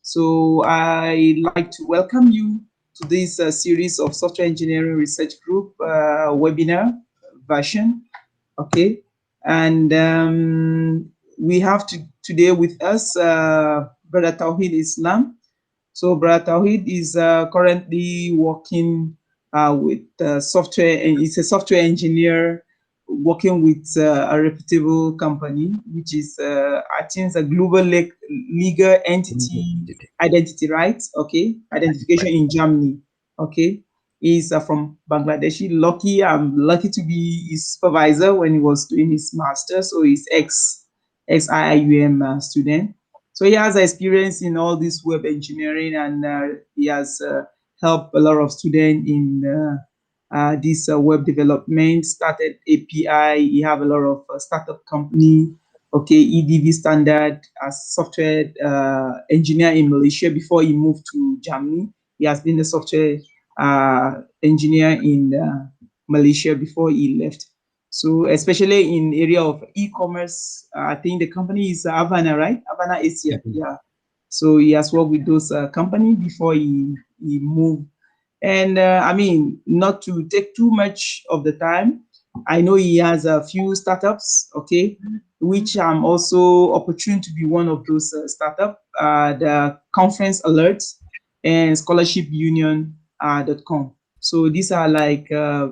So I'd like to welcome you to this series of Software Engineering Research Group webinar version. Okay, and we have today with us Brother Tawhid Islam. So Brother Tawhid is currently working with software, and he's a software engineer working with a reputable company, which is I think it's a global legal entity identity rights. Okay, identification in Germany. Okay, he's from Bangladeshi. I'm lucky to be his supervisor when he was doing his master. So he's ex IIUM student. So he has experience in all this web engineering, and he has helped a lot of students in this web development. Started API. He have a lot of startup company. Okay, EDV standard as software engineer in Malaysia before he moved to Germany. He has been a software engineer in Malaysia before he left. So especially in area of e-commerce, I think the company is Havana, right? Havana Asia, yeah. So he has worked with those company before he moved. And I mean, not to take too much of the time, I know he has a few startups, okay, which I'm also opportune to be one of those startups, the Conference Alerts and scholarshipunion.com. So these are like a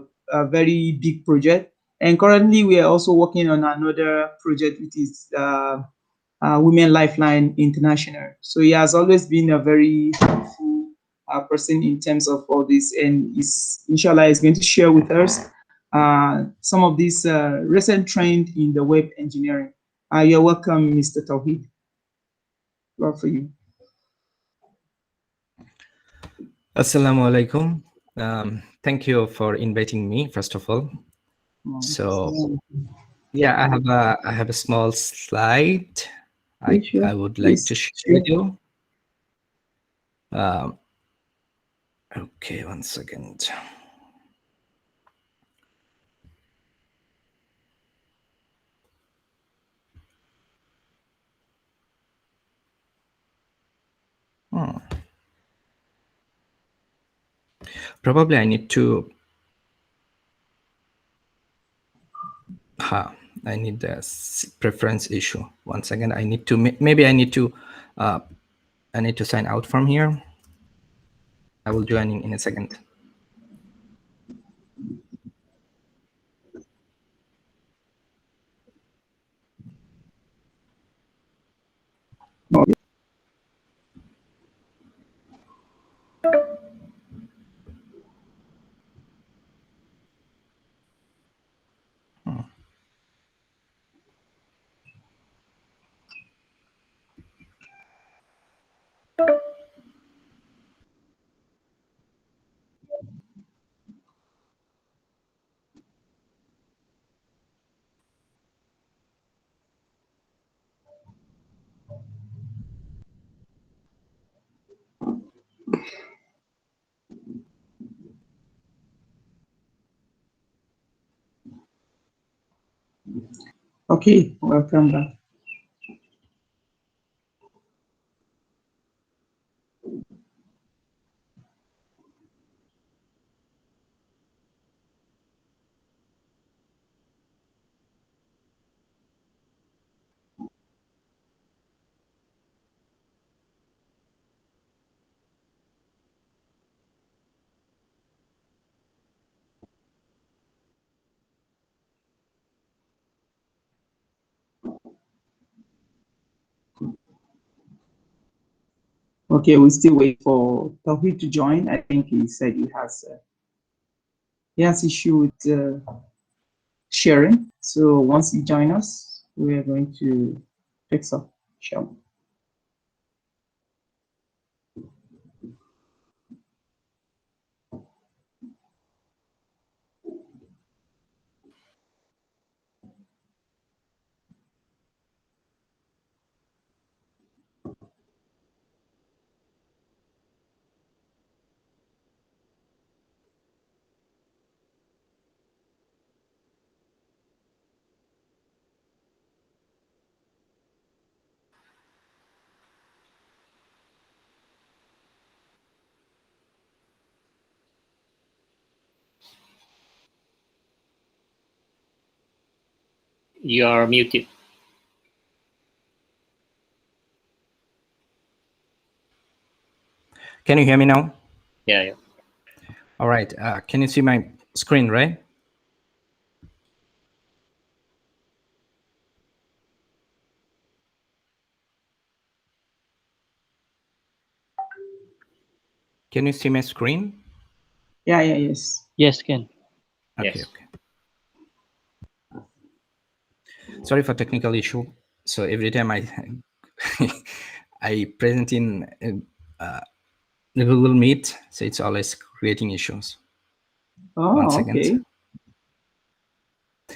very big project. And currently we are also working on another project, which is Women Lifeline International. So he has always been a very helpful person in terms of all this, and inshallah is going to share with us some of this recent trend in the web engineering. You're welcome, Mr. Tawhid. Love for you. Assalamu alaikum. Thank you for inviting me, first of all. So, yeah, I have a small slide. I would like to share with you. Okay, 1 second. Probably I need to. I need the preference issue. 1 second. I need to. Maybe I need to. I need to sign out from here. I will join in a second. Okay, welcome back. Okay, we still wait for Tawhid to join. I think he said he has issue with sharing. So once he joins us, we are going to fix up, shall we? You are muted. Can you hear me now? Yeah. All right. Can you see my screen, right? Can you see my screen? Yeah, yes. Yes, Ken. Okay, Yes. okay. Sorry for technical issue. So every time I I present in the Google Meet, so it's always creating issues. Oh, 1 second. okay.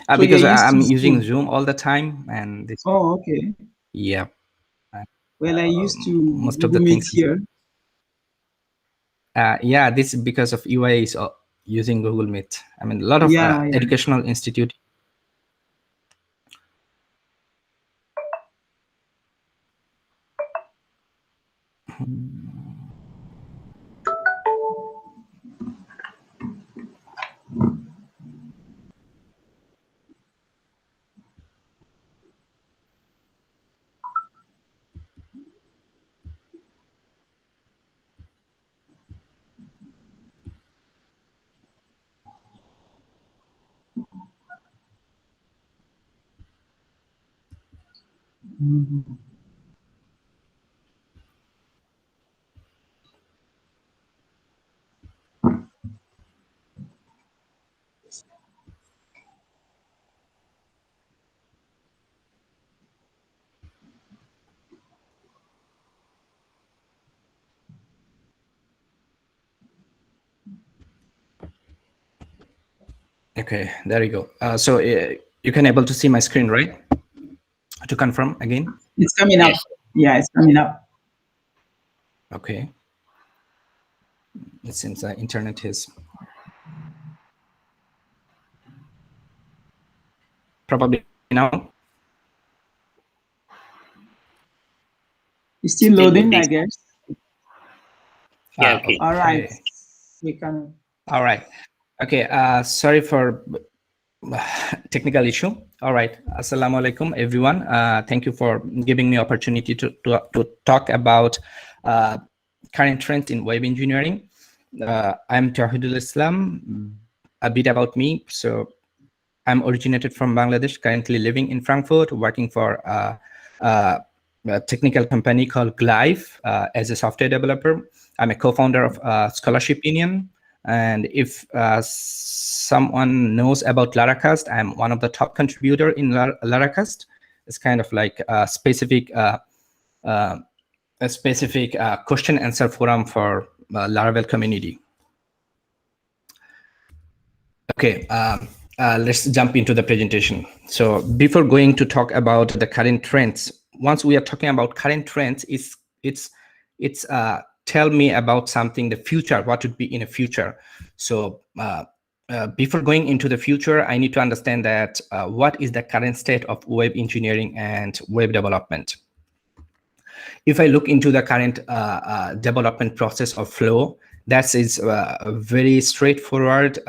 So Because you're used I'm to using Zoom. Zoom all the time, and this. Oh, okay. Yeah. Well, I used to Most of Google the Meet things. here. Yeah, this is because of UI is using Google Meet. I mean, a lot of Yeah. educational institute. Mhm. Okay, there you go. So you can able to see my screen, right? To confirm again. It's coming up. Yes. Yeah, it's coming up. Okay. It seems the internet is probably now. It's still Still loading, I loading. guess. Yeah. Okay. All right. Okay. We can. All right. Okay. Sorry for technical issue. All right. Assalamu alaikum, everyone. Thank you for giving me opportunity to talk about current trends in web engineering. I'm Tawhidul Islam. A bit about me. So I'm originated from Bangladesh, currently living in Frankfurt, working for a technical company called Glive as a software developer. I'm a co-founder of Scholarship Union. And if someone knows about Laracast, I'm one of the top contributor in Laracast. It's kind of like a specific question answer forum for Laravel community. Okay, let's jump into the presentation. So before going to talk about the current trends, once we are talking about current trends, it's tell me about something, the future, what would be in the future. So before going into the future, I need to understand that what is the current state of web engineering and web development. If I look into the current development process or flow, that is a very straightforward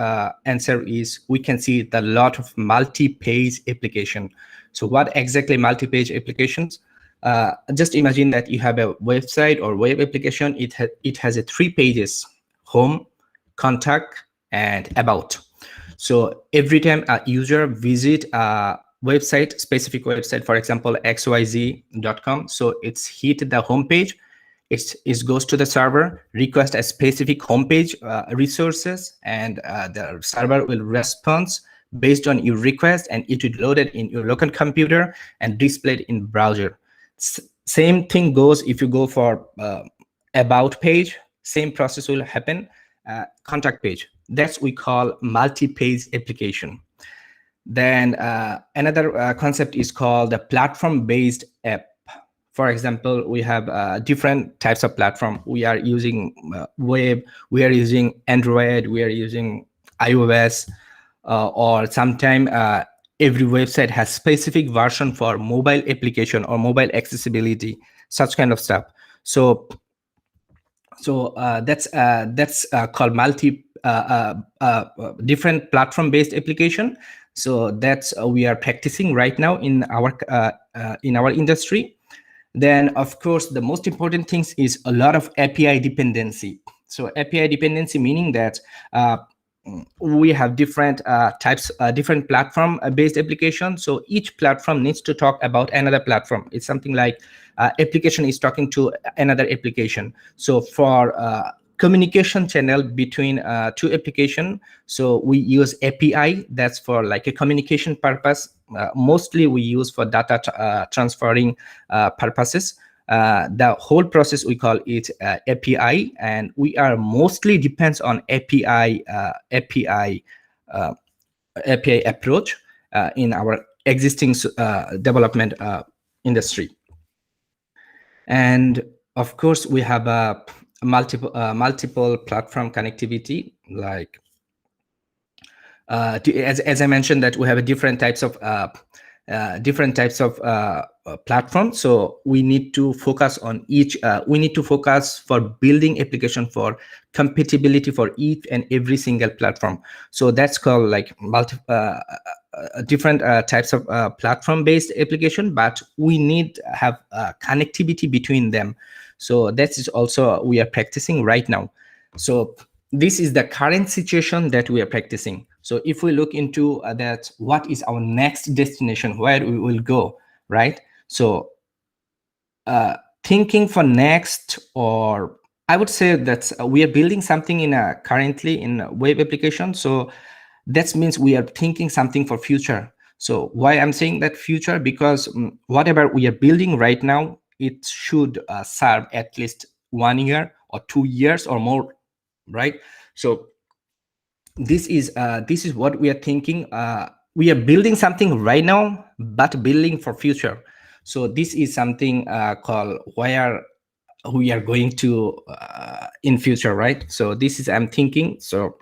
answer is we can see the lot of multi-page application. So what exactly multi-page applications? Just imagine that you have a website or web application. It has a 3 pages: home, contact, and about. So every time a user visit a website, specific website, for example, xyz.com, so it's hit the homepage, it goes to the server, request a specific homepage resources, and the server will respond based on your request, and it will load it in your local computer and displayed in browser. Same thing goes if you go for about page, same process will happen. Contact page, that's we call multi-page application. Then another concept is called the platform-based app. For example, we have different types of platform. We are using web, we are using Android, we are using iOS, or sometime every website has specific version for mobile application or mobile accessibility, such kind of stuff. So that's called multi different platform-based application. So that's we are practicing right now in our industry. Then, of course, the most important things is a lot of API dependency. So API dependency meaning that we have different types, different platform-based applications. So each platform needs to talk about another platform. It's something like application is talking to another application. So for communication channel between two application, so we use API. That's for like a communication purpose. Mostly we use for data transferring purposes. The whole process we call it API, and we are mostly depends on API approach in our existing development industry. And of course, we have a multiple platform connectivity, like as I mentioned, that we have a different types of platforms. So we need to focus on each. We need to focus for building application for compatibility for each and every single platform. So that's called like different types of platform-based application, but we need to have connectivity between them. So that is also we are practicing right now. So this is the current situation that we are practicing. So if we look into that, what is our next destination, where we will go, right? So thinking for next, or I would say that we are building something in currently in a web application. So that means we are thinking something for future. So why I'm saying that future, because whatever we are building right now, it should serve at least 1 year or 2 years or more, right? So this is what we are thinking. We are building something right now, but building for future. So this is something called where we are going to in future, right? So this is I'm thinking. So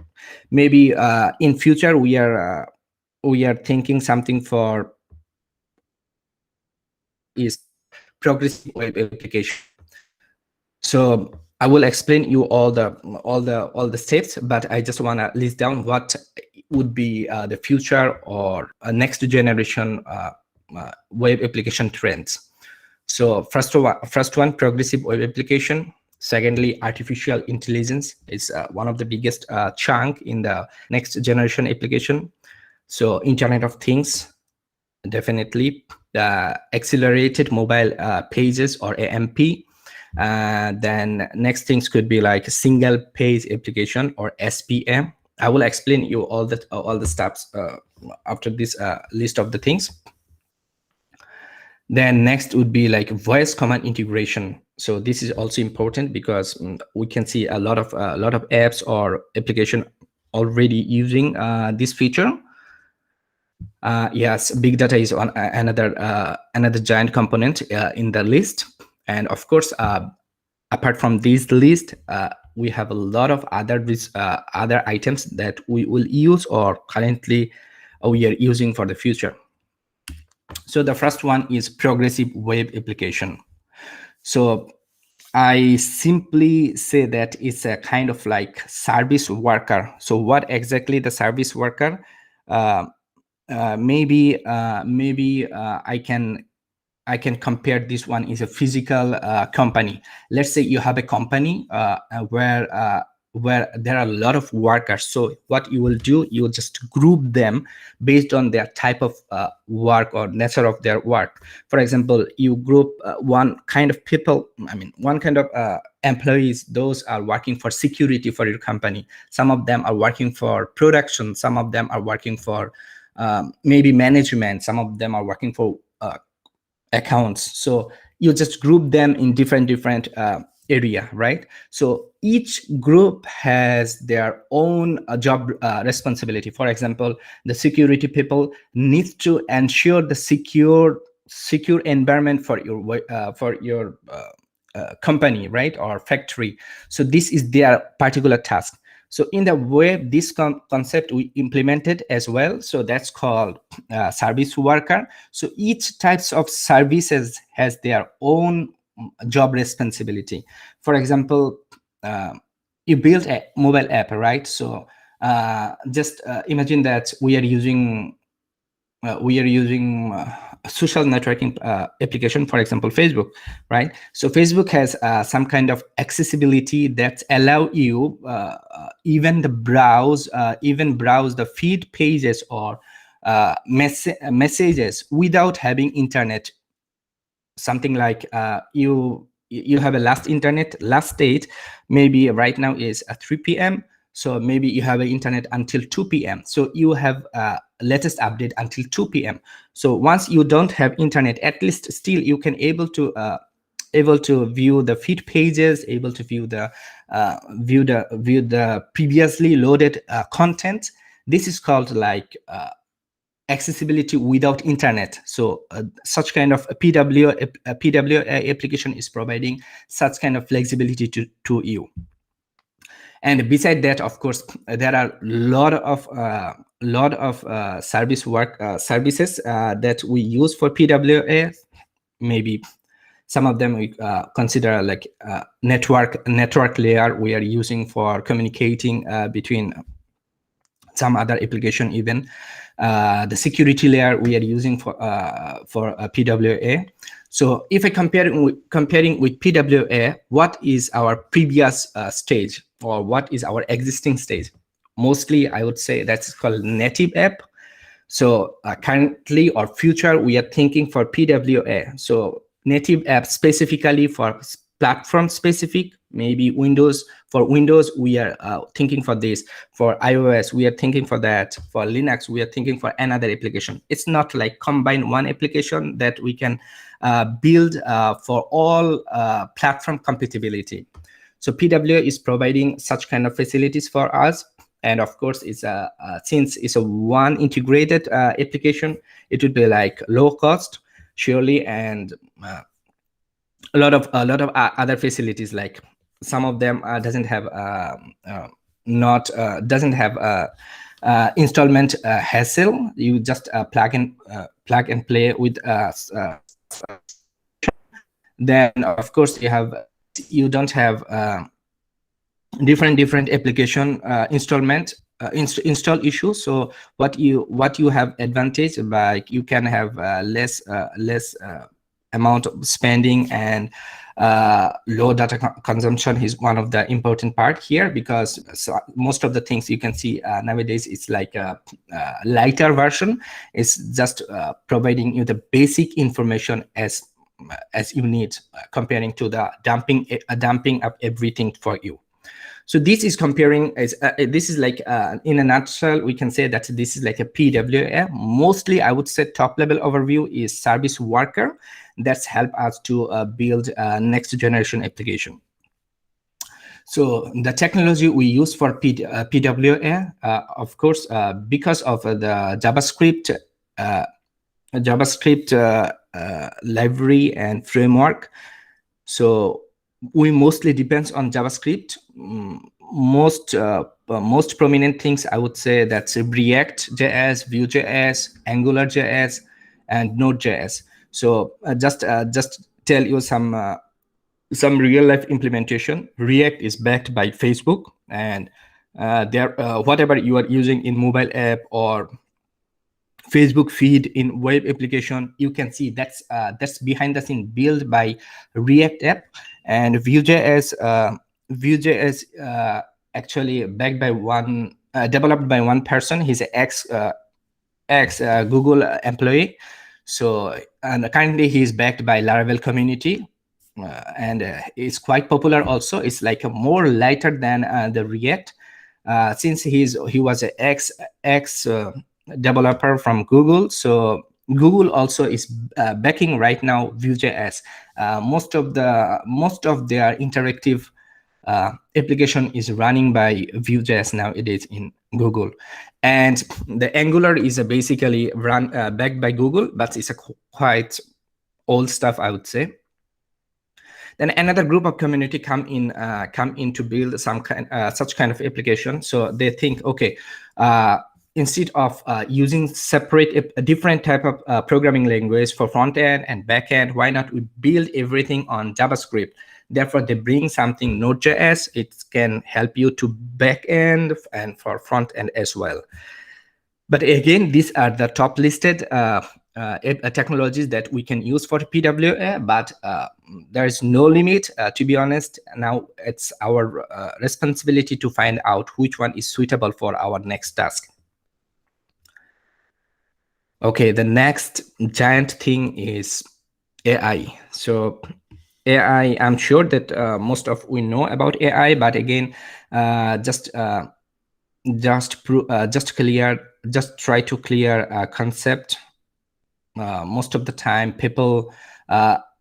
maybe in future we are thinking something for is progressive web application. So I will explain you all the steps, but I just want to list down what would be the future or a next generation web application trends. So first one, progressive web application. Secondly, artificial intelligence is one of the biggest chunk in the next generation application. So Internet of Things, definitely. Accelerated mobile pages or AMP. Then next things could be like single page application or SPA. I will explain you all the steps after this list of the things. Then next would be like voice command integration. So this is also important because we can see a lot of apps or application already using this feature. Yes, big data is on another giant component in the list. And of course, apart from this list, we have a lot of other items that we will use or currently we are using for the future. So the first one is progressive web application. So I simply say that it's a kind of like service worker. So what exactly the service worker? Maybe I can compare this one is a physical company. Let's say you have a company where there are a lot of workers. So what you will do, you will just group them based on their type of work or nature of their work. For example, you group one kind of people, one kind of employees, those are working for security for your company. Some of them are working for production. Some of them are working for maybe management. Some of them are working for accounts. So you just group them in different area, right? So each group has their own job responsibility. For example, the security people need to ensure the secure environment for your company, right, or factory. So this is their particular task. So in the web, this concept we implemented as well. So that's called service worker. So each types of services has their own job responsibility. For example, you build a mobile app, right? So just imagine that we are using we are using a social networking application, for example, Facebook, right? So Facebook has some kind of accessibility that allow you even browse the feed pages or messages without having internet. Something like you have a last state, maybe right now is 3 p.m. So maybe you have an internet until 2 p.m. So you have latest update until 2 p.m. So once you don't have internet, at least still you can able to view the feed pages, able to view the previously loaded content. This is called like accessibility without internet. So such kind of a PWA application is providing such kind of flexibility to you. And beside that, of course, there are lot of services that we use for PWA. Maybe some of them we consider like network layer we are using for communicating between some other application. Even the security layer we are using for PWA. So if I comparing with PWA, what is our previous stage, or what is our existing stage? Mostly I would say that's called native app. So currently or future we are thinking for PWA. So native app specifically for platform specific, maybe Windows. For Windows we are thinking for this. For iOS we are thinking for that. For Linux we are thinking for another application. It's not like combine one application that we can build for all platform compatibility. So PWA is providing such kind of facilities for us. And of course, it's since it's a one integrated application, it would be like low cost, surely, and a lot of other facilities. Like some of them doesn't have installment hassle. You just plug and play with then of course you don't have different application installment install issues. So what you have advantage, like you can have less amount of spending, and low data consumption is one of the important part here, because most of the things you can see nowadays it's like a lighter version. It's just providing you the basic information as you need, comparing to the dumping up everything for you. So this is comparing this is like in a nutshell we can say that this is like a PWA. Mostly I would say top level overview is service worker that's help us to build next generation application. So the technology we use for PWA, of course, because of the JavaScript library and framework. So we mostly depends on JavaScript. Most prominent things I would say that's React.js, Vue.js, AngularJS, and Node.js. So just tell you some real life implementation. React is backed by Facebook, and whatever you are using in mobile app or Facebook feed in web application, you can see that's behind the scene built by React app. And Vue.js actually backed by developed by one person. He's an ex Google employee. So and currently he's backed by Laravel community, and it's quite popular also. It's like a more lighter than the React, since he was an ex developer from Google. So Google also is backing right now Vue.js. Most of their interactive application is running by Vue.js nowadays in Google. And the Angular is basically run backed by Google, but it's a quite old stuff, I would say. Then another group of community come in to build some such kind of application. So they think, okay, instead of using a different type of programming language for front end and back end, why not we build everything on JavaScript? Therefore, they bring something Node.js. It can help you to back end and for front end as well. But again, these are the top listed technologies that we can use for PWA, but there is no limit, to be honest. Now it's our responsibility to find out which one is suitable for our next task. Okay, the next giant thing is AI. So AI, I'm sure that most of we know about AI, but again, just try to clear a concept. Most of the time, people,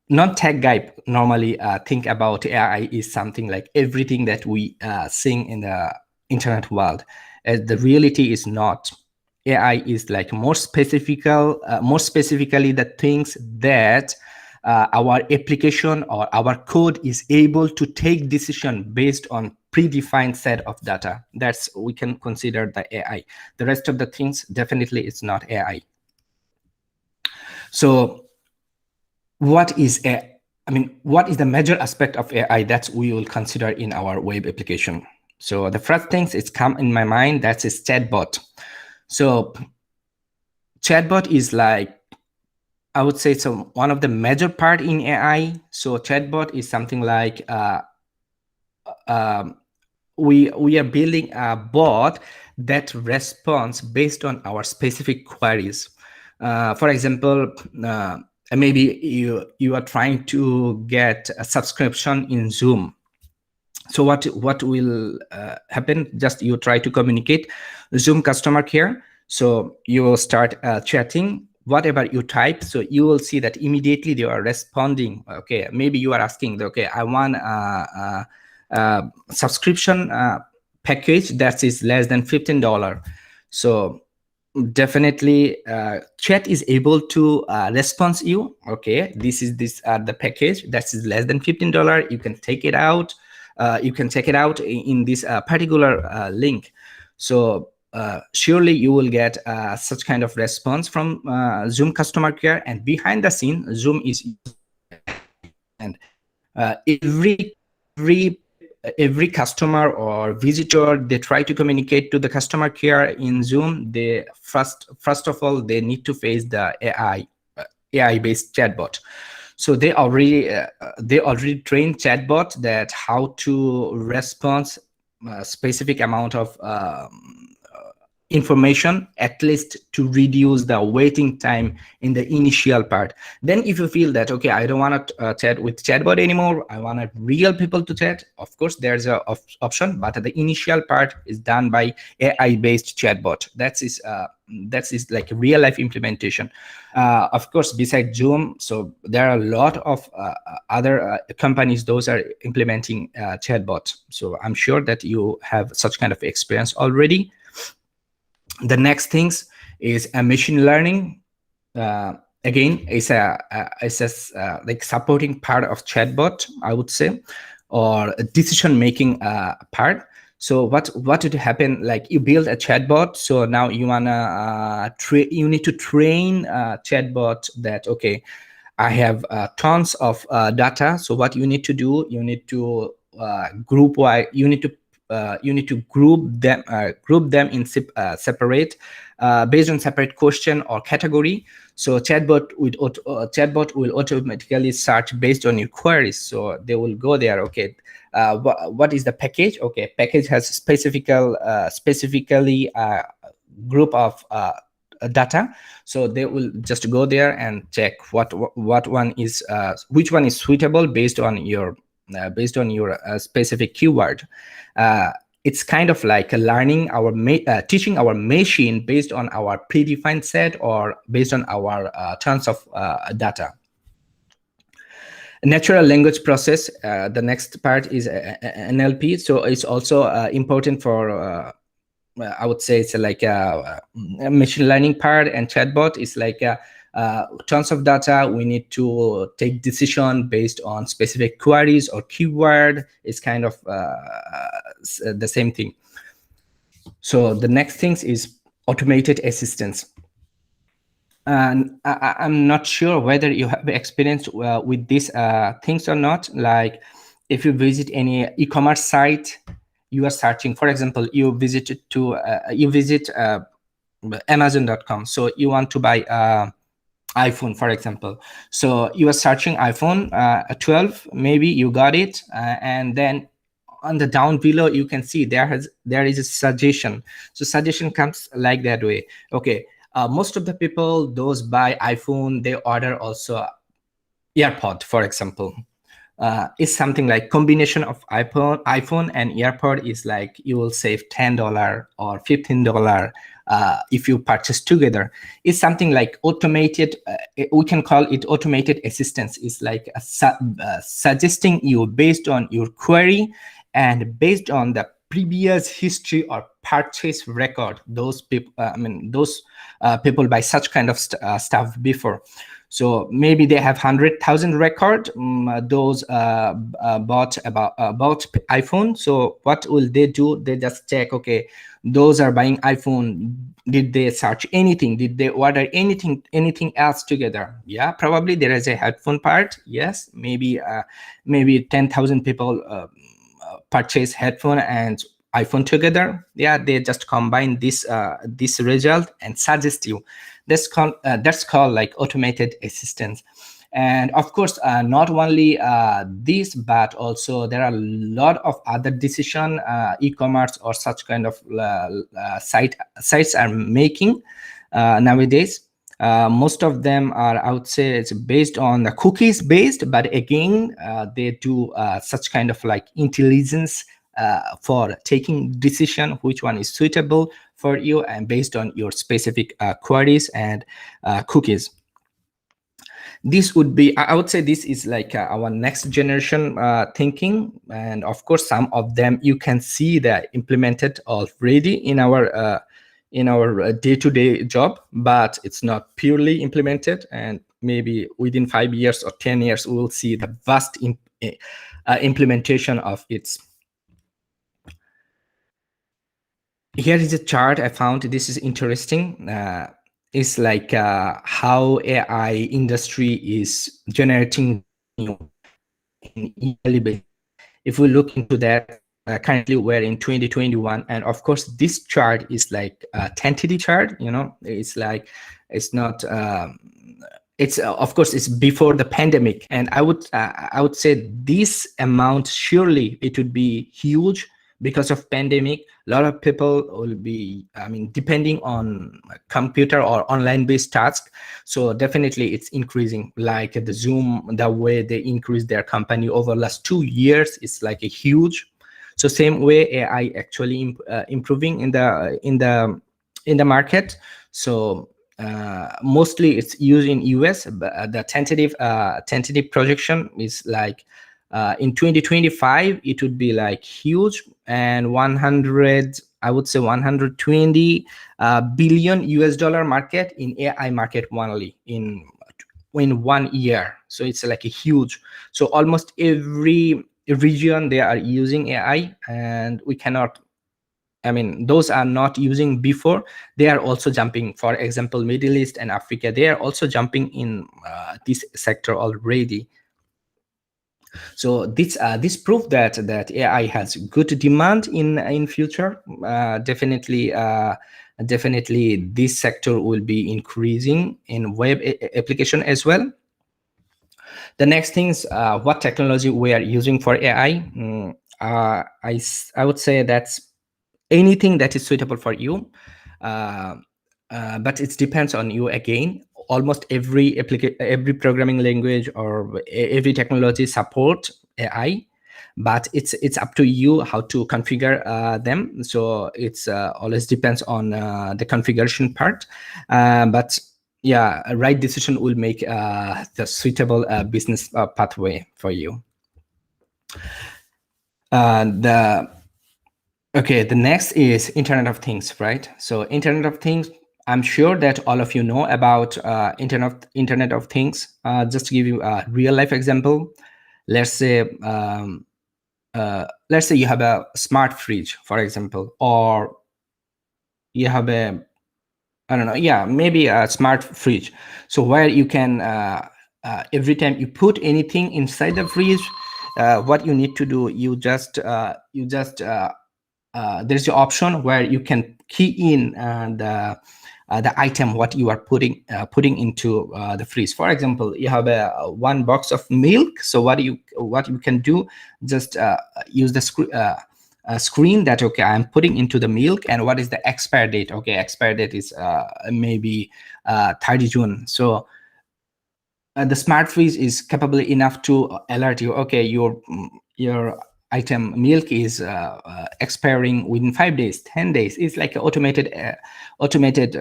non-tech guy, normally think about AI is something like everything that we seeing in the internet world. The reality is not. AI is like more specifically the things that our application or our code is able to take decision based on predefined set of data. That's, we can consider the AI. The rest of the things definitely is not AI. So what is what is the major aspect of AI that we will consider in our web application? So the first things it's come in my mind, that is chatbot. So chatbot is like, I would say, so one of the major part in AI. So chatbot is something like we are building a bot that responds based on our specific queries. For example, maybe you are trying to get a subscription in Zoom. So what will happen? Just you try to communicate Zoom customer care. So you will start chatting whatever you type. So you will see that immediately they are responding. Okay, maybe you are asking, okay, I want a subscription package that is less than $15. So definitely chat is able to respond you. Okay, these are the package that is less than $15. You can take it out. You can check it out in this particular link. So surely you will get such kind of response from Zoom customer care. And behind the scene, Zoom is, and every customer or visitor, they try to communicate to the customer care in Zoom. They first of all, they need to face the AI based chatbot. So they already trained chatbot that how to respond a specific amount of information, at least to reduce the waiting time in the initial part. Then if you feel that, okay, I don't want to chat with chatbot anymore, I want real people to chat, of course there's a option, but the initial part is done by AI based chatbot. That is like a real life implementation. Of course, besides Zoom, so there are a lot of other companies, those are implementing chatbot. So I'm sure that you have such kind of experience already. The next things is a machine learning. Again, it's a like supporting part of chatbot, I would say, or a decision making part. So what would happen? Like you build a chatbot, so now you wanna you need to train a chatbot that, okay, I have tons of data. So what you need to do, you need to group wise, you need to group them in separate based on separate question or category. So chatbot will automatically search based on your queries. So they will go there. Okay, what is the package? Okay, package has specifically group of data. So they will just go there and check what one is which one is suitable based on your specific keyword. It's kind of like learning our teaching our machine based on our predefined set or based on our tons of data. Natural language process, the next part is NLP. So it's also important for I would say it's like a machine learning part, and chatbot is like tons of data. We need to take decision based on specific queries or keyword. It's kind of the same thing. So the next things is automated assistance. And I'm not sure whether you have experience with these things or not. Like if you visit any e-commerce site, you are searching, for example, you visit Amazon.com. So you want to buy iPhone, for example. So you are searching iPhone 12, maybe you got it, and then on the down below you can see there is a suggestion. So suggestion comes like that way. Okay, most of the people, those buy iPhone, they order also AirPod, for example. It's something like combination of iPhone and AirPod is like you will save $10 or $15 if you purchase together. It's something like automated. We can call it automated assistance. It's like suggesting you based on your query and based on the previous history or purchase record. Those people, those people buy such kind of stuff before. So maybe they have 100,000 record. Those bought iPhone. So what will they do? They just check. Okay, those are buying iPhone. Did they search anything? Did they order anything else together? Yeah, probably there is a headphone part. Yes, maybe 10,000 people purchase headphone and iPhone together. Yeah, they just combine this result and suggest you. That's called like automated assistance. And of course, not only this, but also there are a lot of other decision e-commerce or such kind of sites are making nowadays. Most of them are, I would say, it's based on the cookies based, but again, they do such kind of like intelligence for taking decision which one is suitable for you and based on your specific queries and cookies. This would be, I would say, this is like our next generation thinking, and of course, some of them you can see that implemented already in our day-to-day job, but it's not purely implemented. And maybe within 5 years or 10 years, we will see the vast implementation of it. Here is a chart I found. This is interesting. It's like how AI industry is generating in yearly basis. If we look into that, currently we're in 2021, and of course this chart is like a tentative chart. It's like, it's not. It's of course it's before the pandemic, and I would say this amount surely it would be huge. Because of pandemic, a lot of people will be, depending on computer or online based tasks. So definitely it's increasing, like the Zoom, the way they increase their company over last 2 years is like a huge. So same way AI actually improving in the market. So mostly it's used in US, but the tentative projection is like in 2025 it would be like huge, and 120 billion US dollar market in AI market only in 1 year. So it's like a huge. So almost every region they are using AI, and we cannot, those are not using before, they are also jumping. For example, Middle East and Africa, they are also jumping in this sector already. So this proof that AI has good demand in future. Definitely this sector will be increasing in web application as well. The next things, what technology we are using for AI. I would say that's anything that is suitable for you, but it depends on you again. Almost every programming language or every technology support AI, but it's up to you how to configure them. So it's always depends on the configuration part, but yeah, a right decision will make the suitable business pathway for you. Okay, the next is Internet of Things, right? So Internet of Things, I'm sure that all of you know about Internet of Things. Just to give you a real life example, let's say you have a smart fridge, for example, or you have a, I don't know, yeah, maybe a smart fridge. So where you can every time you put anything inside the fridge, what you need to do, you just there's the option where you can key in the item what you are putting into the freeze. For example, you have one box of milk. So what you can do, just use the screen that, okay, I'm putting into the milk, and what is the expire date? Okay, expire date is maybe 30 June. So the smart freeze is capable enough to alert you, okay, your item milk is expiring within 5 days, 10 days. It's like an automated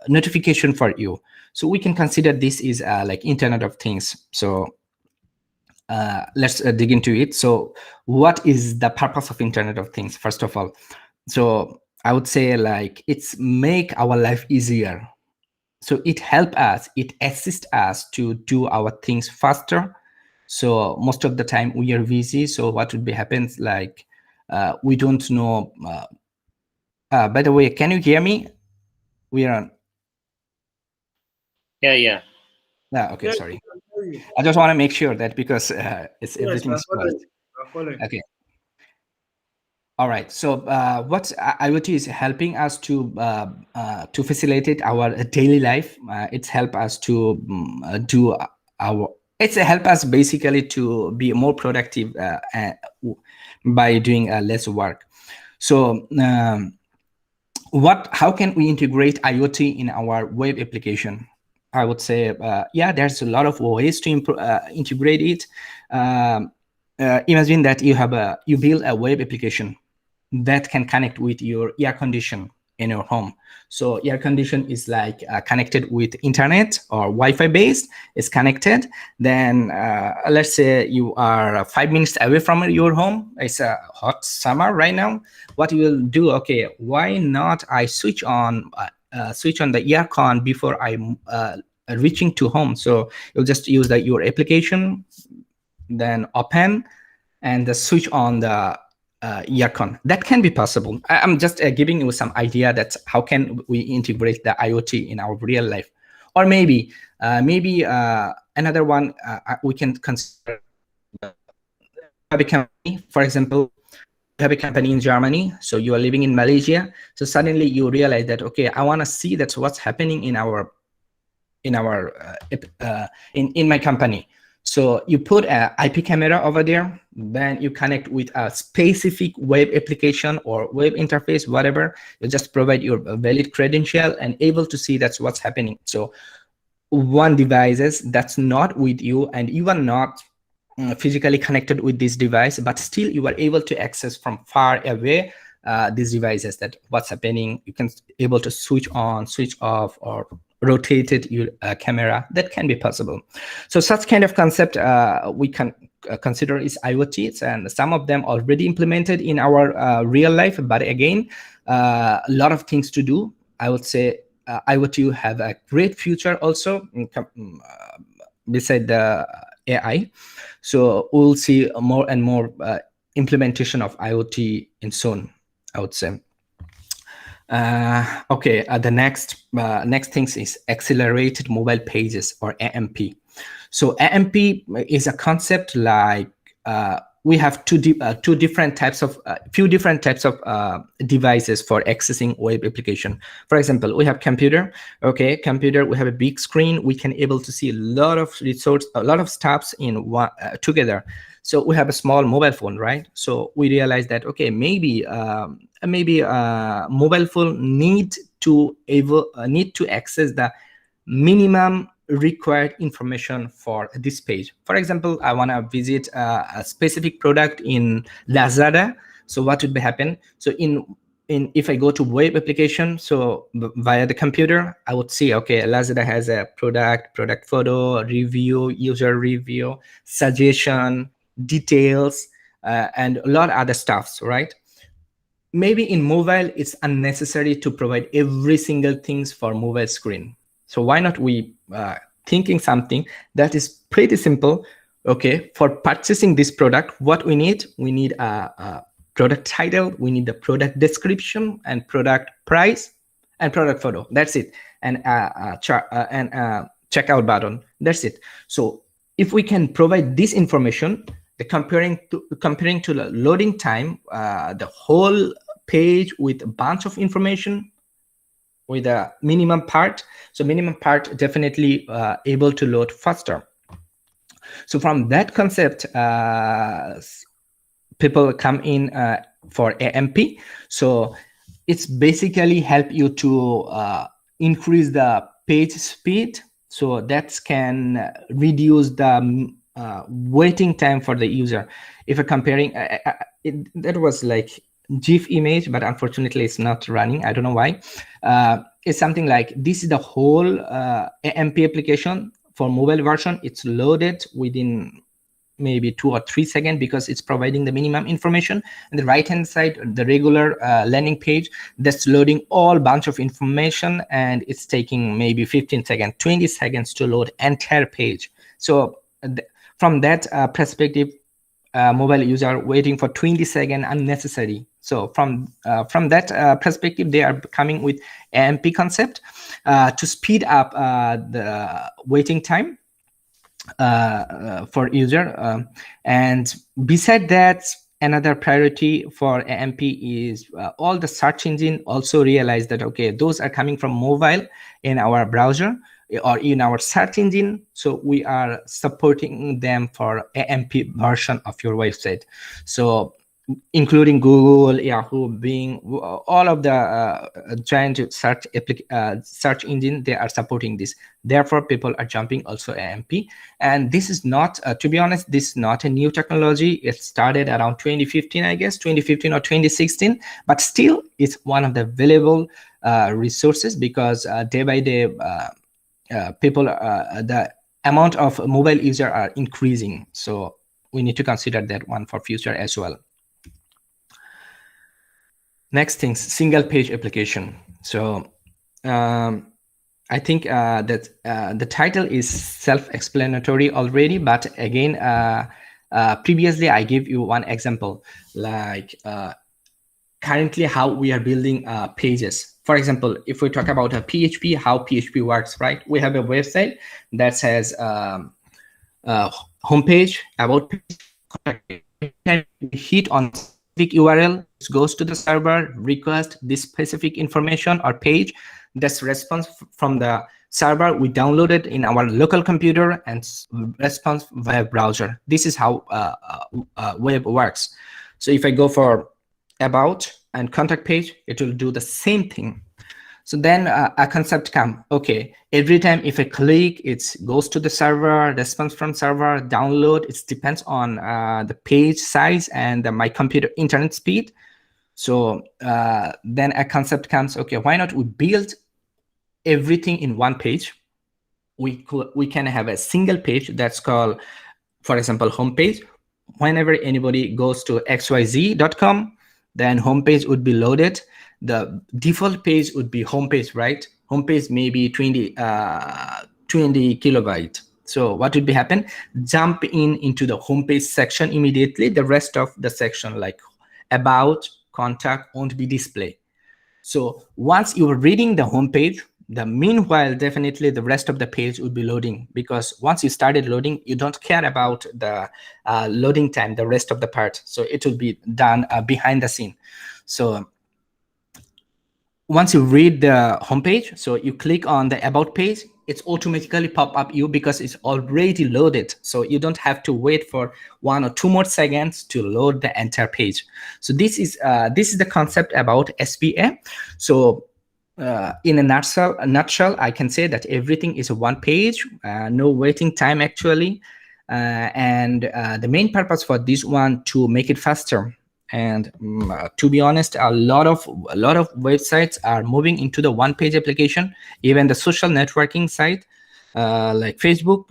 notification for you. So we can consider this is like Internet of Things. So let's dig into it. So what is the purpose of Internet of Things? First of all, so I would say like it's make our life easier. So it help us, it assist us to do our things faster. So most of the time we are busy. So what would be happens, like we don't know. By the way, can you hear me? We are on. Yeah. Okay, Yes, sorry. I can hear you. I just want to make sure that because it's Yes, everything's I'm quiet. following. I'm following. Okay. All right. So what IoT is helping us to facilitate our daily life. It's help us to do our. It's help us basically to be more productive by doing less work. So how can we integrate IoT in our web application? I would say, yeah, there's a lot of ways to integrate it. Imagine that you build a web application that can connect with your air condition in your home. So air condition is like connected with internet or Wi-Fi based. It's connected. Then let's say you are 5 minutes away from your home. It's a hot summer right now. What you will do? Okay, why not I switch on the aircon before I'm reaching to home? So you'll just use your application, then open, and the switch on the aircon. That can be possible. I'm just giving you some idea that how can we integrate the IoT in our real life. Or maybe another one we can consider. Have a company, for example, you have a company in Germany, so you are living in Malaysia. So suddenly you realize that, okay, I want to see that's what's happening in my company. So you put an IP camera over there, then you connect with a specific web application or web interface, whatever. You just provide your valid credential and able to see that's what's happening. So one devices that's not with you, and you are not physically connected with this device, but still you are able to access from far away these devices, that what's happening. You can able to switch on, switch off, or rotated your camera. That can be possible. So such kind of concept we can consider is IoT, and some of them already implemented in our real life. But again, a lot of things to do. I would say IoT have a great future also beside the AI. So we'll see more and more implementation of IoT in soon, I would say. Okay, the next thing is accelerated mobile pages, or AMP. So AMP is a concept like we have few different types of devices for accessing web application. For example, we have computer. Okay, computer. We have a big screen. We can able to see a lot of resources, a lot of stuffs in one together. So we have a small mobile phone, right? So we realize that, okay, maybe mobile phone need to access the minimum required information for this page. For example, I want to visit a specific product in Lazada. So what would happen? So if I go to web application, so via the computer, I would see, okay, Lazada has a product photo, review, user review, suggestion, details, and a lot of other stuffs, right? Maybe in mobile, it's unnecessary to provide every single things for mobile screen. So why not we thinking something that is pretty simple? Okay, for purchasing this product, what we need a product title, we need the product description and product price and product photo. That's it, and checkout button. That's it. So if we can provide this information, the comparing to the loading time, the whole page with a bunch of information with a minimum part. So minimum part definitely able to load faster. So from that concept, people come in for AMP. So it's basically help you to increase the page speed. So that can reduce the waiting time for the user. If you're comparing, that was like GIF image, but unfortunately it's not running. I don't know why. It's something like this is the whole AMP application for mobile version. It's loaded within maybe 2 or 3 seconds because it's providing the minimum information. And the right hand side, the regular landing page, that's loading all bunch of information, and it's taking maybe 15 seconds, 20 seconds to load entire page. So from that perspective, mobile user waiting for 20 seconds unnecessary. So from that perspective, they are coming with AMP concept to speed up the waiting time for user. And beside that, another priority for AMP is all the search engine also realize that, okay, those are coming from mobile in our browser or in our search engine. So we are supporting them for AMP version of your website. So including Google, Yahoo, Bing, all of the giant search engine, they are supporting this. Therefore, people are jumping also AMP. And this is not, to be honest, this is not a new technology. It started around 2015, I guess, 2015 or 2016. But still, it's one of the valuable resources because day by day, people, the amount of mobile user are increasing. So we need to consider that one for future as well. Next thing, single page application. So I think that the title is self-explanatory already, but again, previously I gave you one example, like currently how we are building pages. For example, if we talk about a PHP, how PHP works, right? We have a website that says homepage, about page, and hit on URL, it goes to the server, request this specific information or page. That's response from the server. We download it in our local computer and response via browser. This is how web works. So if I go for about and contact page, it will do the same thing. So then a concept come, okay, every time if I click, it goes to the server, response from server, download. It depends on the page size and my computer internet speed. So then a concept comes, okay, why not we build everything in one page? We can have a single page that's called, for example, homepage. Whenever anybody goes to xyz.com, then homepage would be loaded. The default page would be homepage, right? Homepage maybe 20 kilobyte. So what would be happen? Jump into the homepage section immediately. The rest of the section like about, contact won't be displayed. So once you are reading the homepage, the meanwhile definitely the rest of the page will be loading, because once you started loading, you don't care about the loading time, the rest of the part. So it will be done behind the scene. So once you read the homepage, so you click on the about page, it's automatically pop up you because it's already loaded. So you don't have to wait for 1 or 2 more seconds to load the entire page. So this is the concept about SPA. So in a nutshell, I can say that everything is a one page, no waiting time actually, and the main purpose for this one to make it faster. And to be honest, a lot of websites are moving into the one-page application. Even the social networking site, like Facebook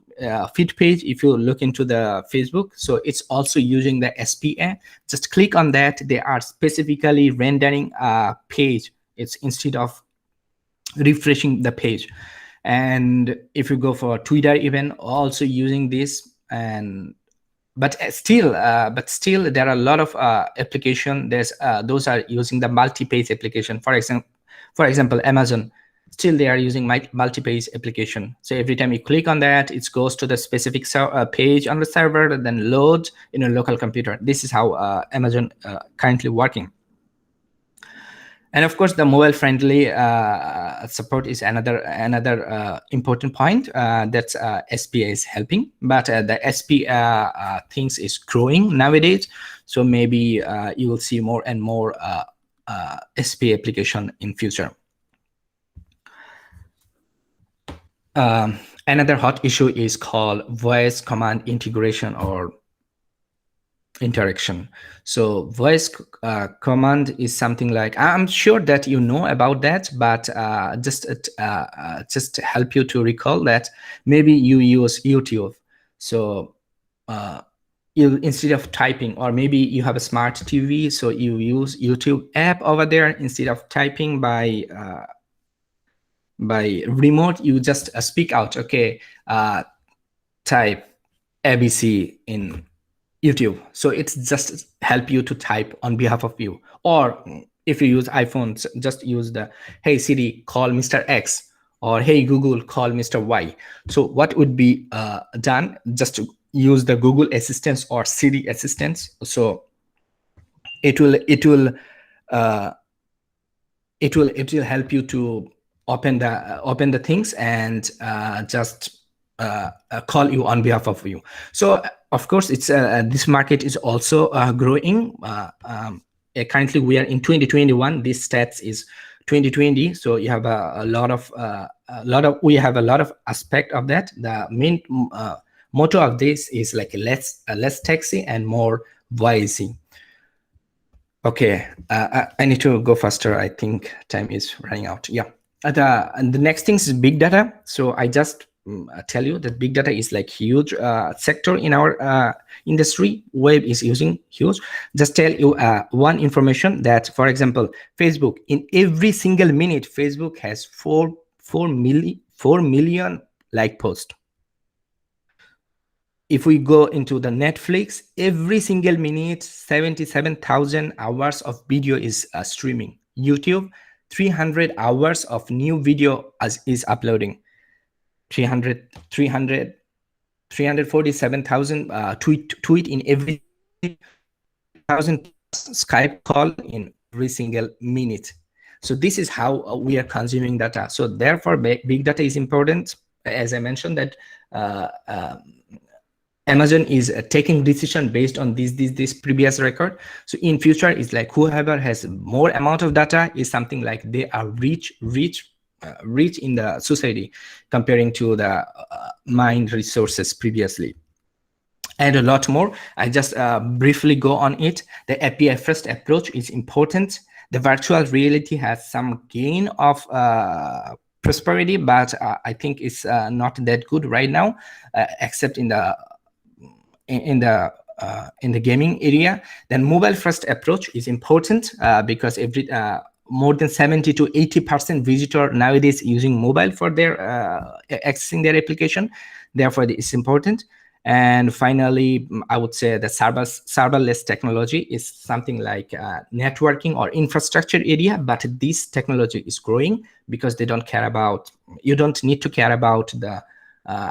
feed page, if you look into the Facebook, so it's also using the SPA. Just click on that. They are specifically rendering a page. It's instead of refreshing the page. And if you go for Twitter, even also using this. And but still there are a lot of application. There's those are using the multi-page application. For example, Amazon. still they are using multi-page application. So every time you click on that, it goes to the specific page on the server and then load in a local computer. This is how Amazon currently working. And of course, the mobile-friendly support is another important point that SPA is helping. But the SPA things is growing nowadays, so maybe you will see more and more SPA application in future. Another hot issue is called voice command integration or interaction. So voice command is something like, I'm sure that you know about that, but just to help you to recall that, maybe you use YouTube. So you, instead of typing, or maybe you have a smart TV, so you use YouTube app over there instead of typing by remote. You just speak out, okay, type ABC in YouTube. So it's just help you to type on behalf of you. Or if you use iPhone, just use the, hey Siri, call Mr. X, or hey Google, call Mr. Y. So what would be done? Just to use the Google Assistant or Siri Assistant. So it will help you to open the things and just call you on behalf of you. So of course, it's this market is also growing. Currently, we are in 2021. This stats is 2020. So you have we have a lot of aspect of that. The main motto of this is like less taxi and more voicing. Okay, I need to go faster. I think time is running out. Yeah. And the next thing is big data. So I just tell you that big data is like huge sector in our industry. Web is using huge. Just tell you one information that, for example, Facebook, in every single minute, Facebook has 4 million like posts. If we go into the Netflix, every single minute, 77,000 hours of video is streaming. YouTube, 300 hours of new video is uploading. 347,000 tweet in every 1,000 Skype call in every single minute. So this is how we are consuming data. So therefore, big data is important. As I mentioned, that Amazon is taking decision based on this previous record. So in future, it's like whoever has more amount of data is something like they are rich in the society comparing to the mined resources previously. And a lot more. I just briefly go on it. The API first approach is important. The virtual reality has some gain of prosperity, but I think it's not that good right now, except in the gaming area. Then mobile first approach is important because every more than 70 to 80% visitor nowadays using mobile for their accessing their application. Therefore, it's important. And finally, I would say the serverless technology is something like networking or infrastructure area, but this technology is growing because they don't care about, you don't need to care about the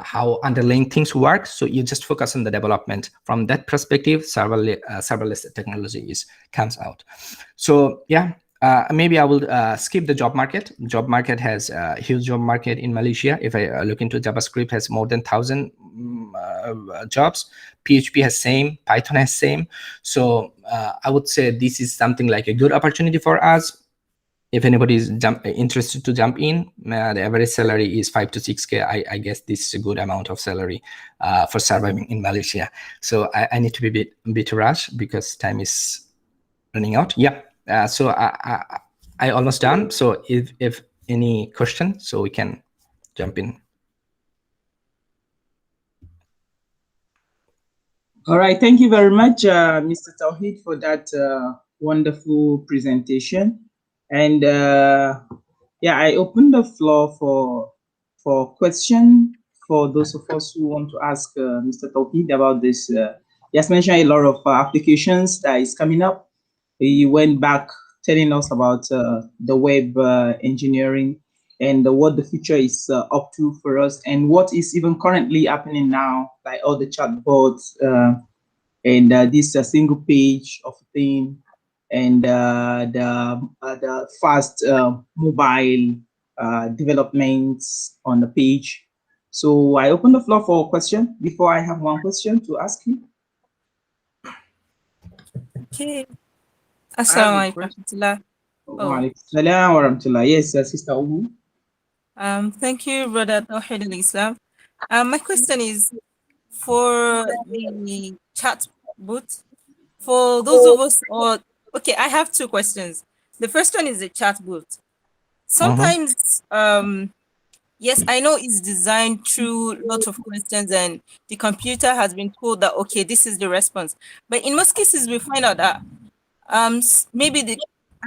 how underlying things work. So you just focus on the development. From that perspective, serverless technology comes out. So yeah, maybe I will skip the job market. Job market has a huge job market in Malaysia. If I look into JavaScript, has more than 1,000 jobs. PHP has same, Python has same. So I would say this is something like a good opportunity for us. If anybody is interested to jump in, the average salary is 5 to 6K. I guess this is a good amount of salary for surviving in Malaysia. So I need to be a bit rush because time is running out. Yeah. So I almost done. So if any question, so we can jump in. All right. Thank you very much, Mr. Tawhid, for that wonderful presentation. And yeah, I open the floor for question for those of us who want to ask Mr. Tawhid about this. He has mentioned a lot of applications that is coming up. He went back telling us about the web engineering and what the future is up to for us, and what is even currently happening now, like all the chatbots and this single page of thing, and the fast mobile developments on the page. So I open the floor for a question. Before, I have one question to ask you. Okay. I have a Assalamu question. alaikum. Wa alaikum salam wa rahmatullah. Yes, Sister Umu. Thank you, Brother Tawhid al-Islam. My question is for the chat bot. For those of us, or okay, I have two questions. The first one is the chat bot. Sometimes, yes, I know it's designed through lots of questions, and the computer has been told that okay, this is the response. But in most cases, we find out that maybe the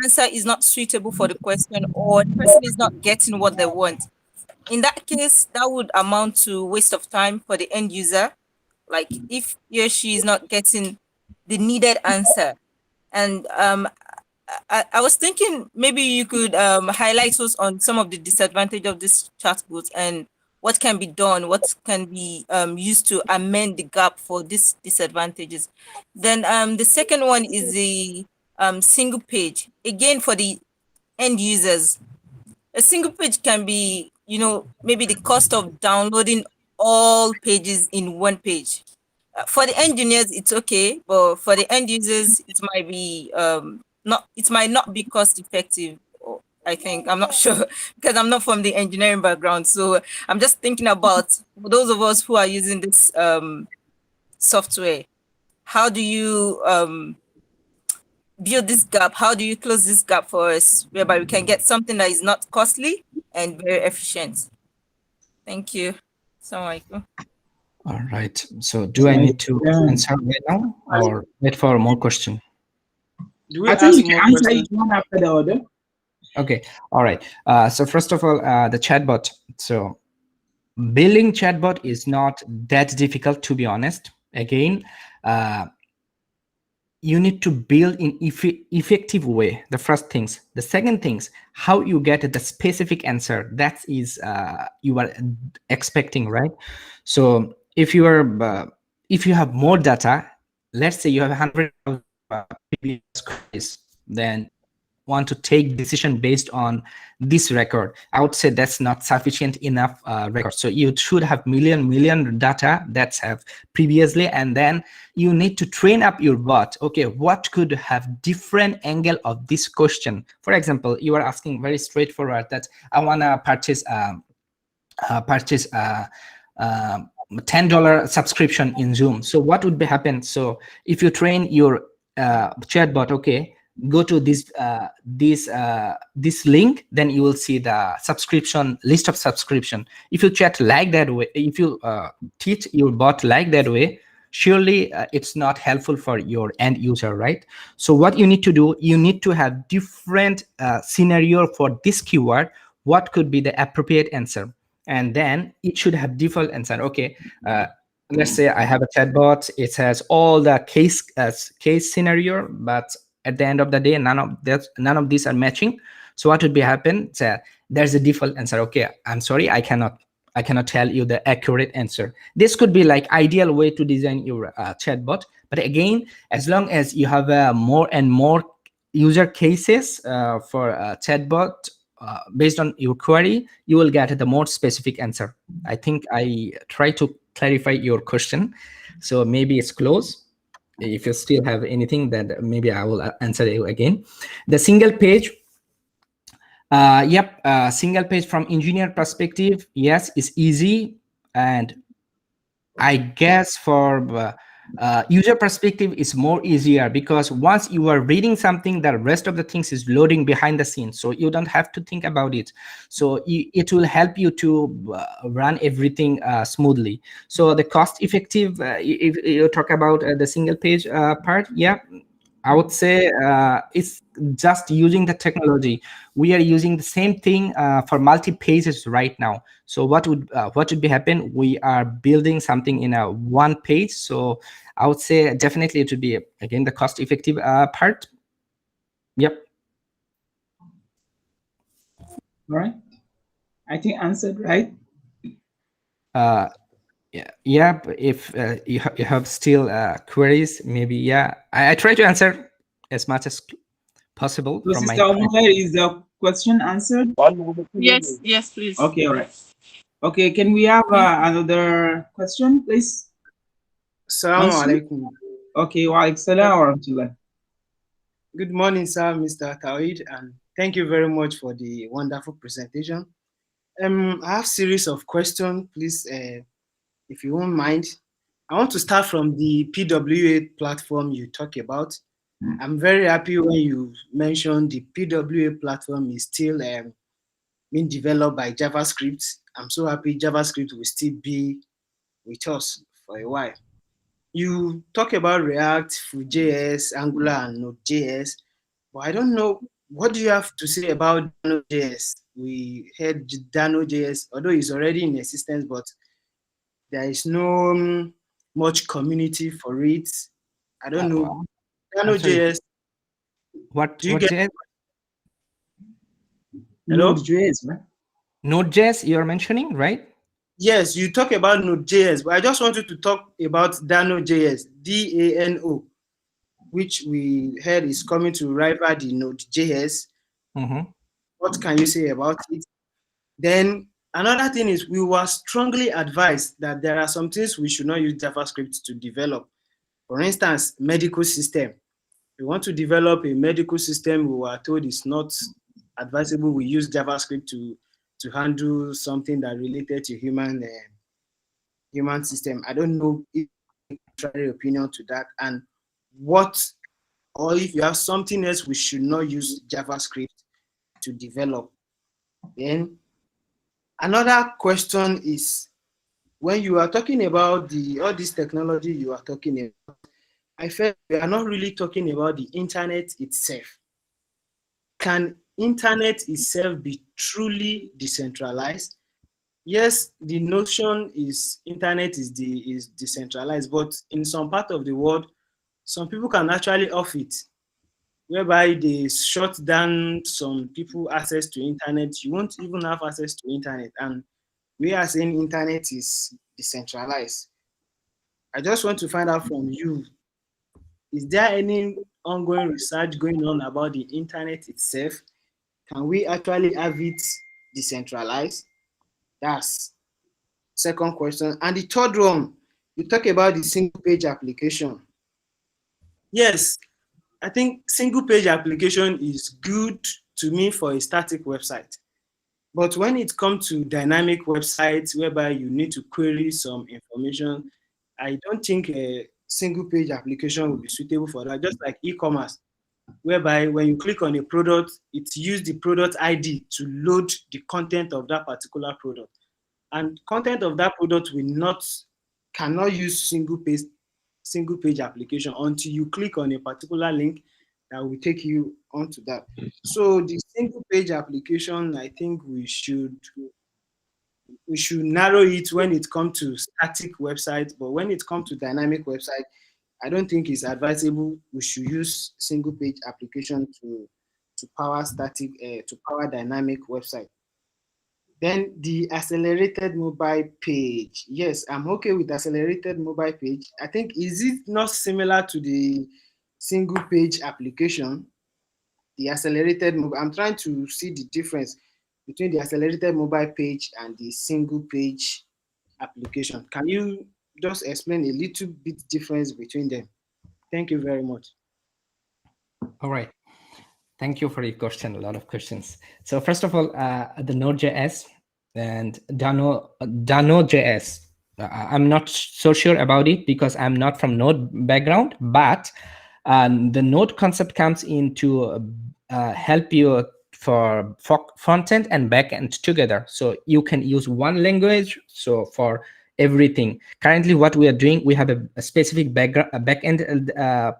answer is not suitable for the question, or the person is not getting what they want. In that case, that would amount to waste of time for the end user, like if he or she is not getting the needed answer. And I was thinking maybe you could highlight us on some of the disadvantage of this chatbot and what can be done, what can be used to amend the gap for these disadvantages. Then the second one is the single page. Again, for the end users, a single page can be, maybe the cost of downloading all pages in one page. For the engineers, it's okay, but for the end users, it might be not. It might not be cost effective. I think I'm not sure because I'm not from the engineering background. So I'm just thinking about for those of us who are using this software. How do you build this gap? How do you close this gap for us, whereby we can get something that is not costly and very efficient? Thank you. Assalamu All right. So do I need to answer right now or wait for more question? I think you can answer each one after the other. Okay. All right. So first of all, the chatbot. So building chatbot is not that difficult, to be honest. Again, you need to build in effective way, the first things. The second things, how you get the specific answer, that is you are expecting, right? So if you have more data, let's say you have 100,000 previous queries, then want to take decision based on this record, I would say that's not sufficient enough record. So you should have million data that's have previously, and then you need to train up your bot. Okay, what could have different angle of this question? For example, you are asking very straightforward that I want to purchase $10 subscription in Zoom. So what would be happen? So if you train your chatbot, okay, go to this link, then you will see the subscription list of subscription. If you chat like that way, if you teach your bot like that way, surely it's not helpful for your end user, right? So what you need to do, you need to have different scenario for this keyword. What could be the appropriate answer? And then it should have default answer. Okay, let's say I have a chatbot, it has all the case scenario, but at the end of the day, none of these are matching. So what would be happen? So there's a default answer. Okay, I'm sorry, I cannot tell you the accurate answer. This could be like ideal way to design your chatbot. But again, as long as you have more and more user cases for chatbot based on your query, you will get the more specific answer. I think I try to clarify your question, so maybe it's close. If you still have anything, then maybe I will answer you again. The single page, single page from engineer perspective, yes, it's easy. And I guess for user perspective is more easier, because once you are reading something, the rest of the things is loading behind the scenes, so you don't have to think about it. So it will help you to run everything smoothly. So the cost effective, if you talk about the single page part, yeah, I would say it's just using the technology. We are using the same thing for multi pages right now. So what would be happen? We are building something in a one page. So I would say definitely it would be again the cost effective part. Yep. All right. I think answered, right? Yeah, but if you have still queries, maybe, yeah, I try to answer as much as possible So, from my Sister Omume, is the question answered? Yes, yes, please. Okay, all right. Okay, can we have another question, please? Assalamu Mansur? alaikum. Okay, wa alaikum salam wa rahmatullah. Good morning, sir, Mr. Tawid, and thank you very much for the wonderful presentation. I have series of questions, please, if you won't mind. I want to start from the PWA platform you talk about. I'm very happy when you mentioned the PWA platform is still being developed by JavaScript. I'm so happy JavaScript will still be with us for a while. You talk about React, Vue.js, Angular, and Node.js, but I don't know, what do you have to say about Node.js? We heard Dano.js, although it's already in existence, but there is no much community for it. I don't know. I'm sorry, Dano.js, what do you get? JS? Hello? Node.js, right? Node.js you're mentioning, right? Yes, you talk about Node.js, but I just wanted to talk about Dano.js, D-A-N-O, which we heard is coming to rival the Node.js. What can you say about it? Then another thing is we were strongly advised that there are some things we should not use JavaScript to develop. For instance, medical system. We want to develop a medical system, we were told it's not advisable we use JavaScript to handle something that related to human system. I don't know if you have an opinion to that, and what, or if you have something else we should not use JavaScript to develop. Then another question is, when you are talking about all this technology you are talking about, I felt we are not really talking about the internet itself. Can internet itself be truly decentralized? Yes, the notion is internet is decentralized, but in some part of the world, some people can actually off it, whereby they shut down some people access to internet. You won't even have access to internet, and we are saying internet is decentralized. I just want to find out from you, is there any ongoing research going on about the internet itself? Can we actually have it decentralized? That's second question. And the third one, you talk about the single page application. Yes, I think single page application is good to me for a static website. But when it comes to dynamic websites whereby you need to query some information, I don't think a single page application will be suitable for that. Just like e-commerce, whereby when you click on a product, it uses the product ID to load the content of that particular product. And content of that product cannot use single page application until you click on a particular link that will take you onto that. So the single page application, I think we should narrow it when it comes to static websites, but when it comes to dynamic website, I don't think it's advisable we should use single page application to power dynamic website. Then the accelerated mobile page. Yes, I'm okay with accelerated mobile page. I think, is it not similar to the single page application? The accelerated mobile, I'm trying to see the difference between the accelerated mobile page and the single page application. Can you just explain a little bit difference between them? Thank you very much. All right. Thank you for your question. A lot of questions. So first of all, the Node.js and Dano.js. I'm not so sure about it because I'm not from Node background, but the Node concept comes in to help you for front end and back end together. So you can use one language. So for everything. Currently, what we are doing, we have a specific back end